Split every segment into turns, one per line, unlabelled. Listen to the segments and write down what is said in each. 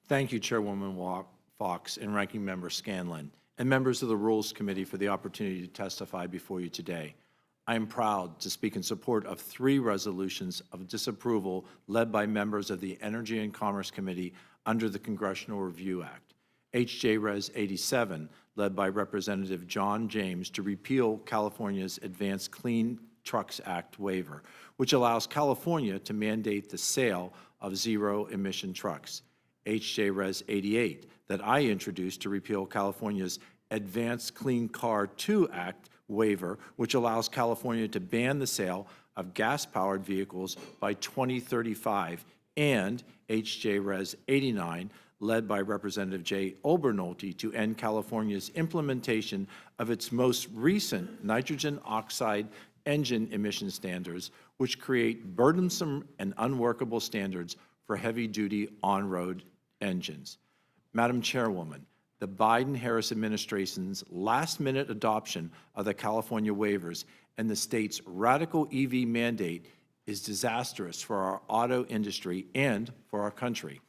Thank you, Chairwoman Fox and Ranking Member Scanlon, and members of the Rules Committee for the opportunity to testify before you today. I am proud to speak in support of 3 resolutions of disapproval led by members of the Energy and Commerce Committee under the Congressional Review Act. H.J.Res 87, led by Representative John James, to repeal California's Advanced Clean Trucks Act waiver, which allows California to mandate the sale of zero-emission trucks. H.J.Res 88, that I introduced to repeal California's Advanced Clean Car 2 Act waiver, which allows California to ban the sale of gas-powered vehicles by 2035, and H.J.Res 89, led by Representative Jay Obernolte, to end California's implementation of its most recent nitrogen oxide engine emission standards, which create burdensome and unworkable standards for heavy-duty on-road engines. Madam Chairwoman, the Biden-Harris administration's last-minute adoption of the California waivers and the state's radical EV mandate is disastrous for our auto industry and for our country.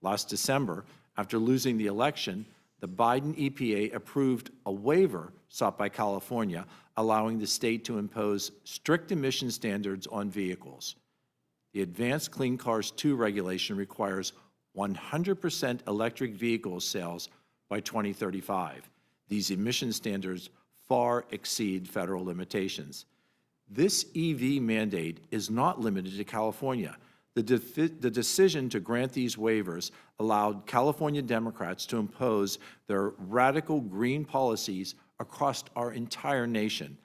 Last December, after losing the election, the Biden EPA approved a waiver sought by California, allowing the state to impose strict emission standards on vehicles. The Advanced Clean Cars 2 regulation requires 100% electric vehicle sales by 2035. These emission standards far exceed federal limitations. This EV mandate is not limited to California. The decision to grant these waivers allowed California Democrats to impose their radical green policies across our entire nation.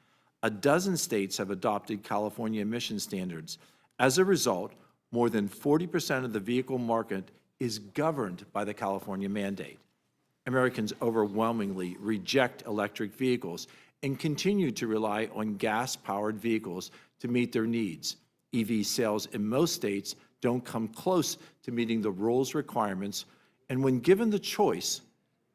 A dozen states have adopted California emission standards. As a result, more than 40% of the vehicle market is governed by the California mandate. Americans overwhelmingly reject electric vehicles and continue to rely on gas-powered vehicles to meet their needs. EV sales in most states don't come close to meeting the rules requirements, and when given the choice,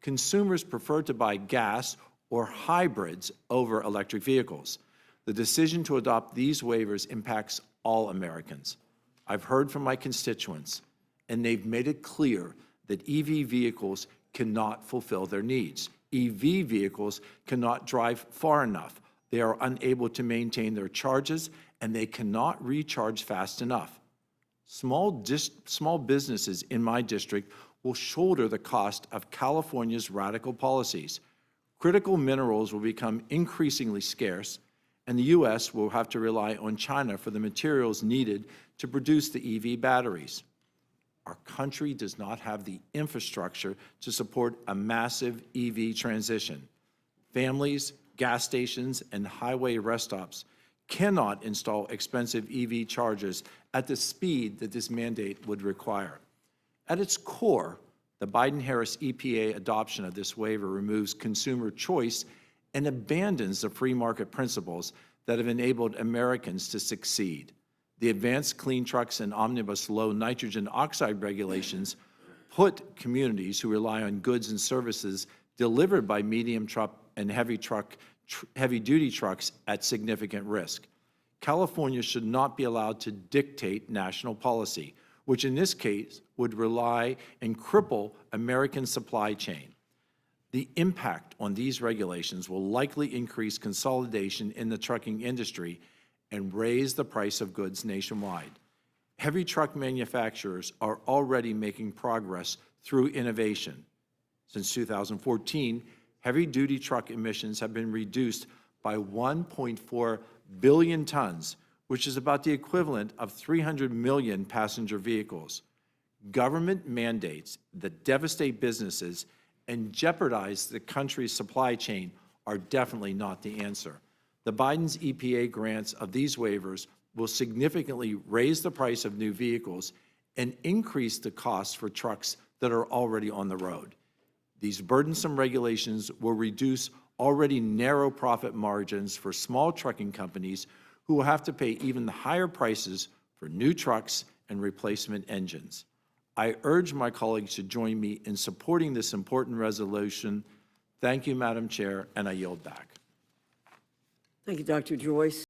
consumers prefer to buy gas or hybrids over electric vehicles. The decision to adopt these waivers impacts all Americans. I've heard from my constituents, and they've made it clear that EV vehicles cannot fulfill their needs. EV vehicles cannot drive far enough. They are unable to maintain their charges, and they cannot recharge fast enough. Small businesses in my district will shoulder the cost of California's radical policies. Critical minerals will become increasingly scarce, and the U.S. will have to rely on China for the materials needed to produce the EV batteries. Our country does not have the infrastructure to support a massive EV transition. Families, gas stations, and highway rest stops cannot install expensive EV chargers at the speed that this mandate would require. At its core, the Biden-Harris EPA adoption of this waiver removes consumer choice and abandons the free market principles that have enabled Americans to succeed. The Advanced Clean Trucks and Omnibus Low Nitrogen Oxide regulations put communities who rely on goods and services delivered by medium truck and heavy-duty trucks at significant risk. California should not be allowed to dictate national policy, which in this case would rely and cripple American supply chain. The impact on these regulations will likely increase consolidation in the trucking industry and raise the price of goods nationwide. Heavy truck manufacturers are already making progress through innovation. Since 2014, heavy-duty truck emissions have been reduced by 1.4 billion tons, which is about the equivalent of 300 million passenger vehicles. Government mandates that devastate businesses and jeopardize the country's supply chain are definitely not the answer. The Biden's EPA grants of these waivers will significantly raise the price of new vehicles and increase the cost for trucks that are already on the road. These burdensome regulations will reduce already narrow profit margins for small trucking companies who will have to pay even higher prices for new trucks and replacement engines. I urge my colleagues to join me in supporting this important resolution. Thank you, Madam Chair, and I yield back.
Thank you, Dr. Joyce.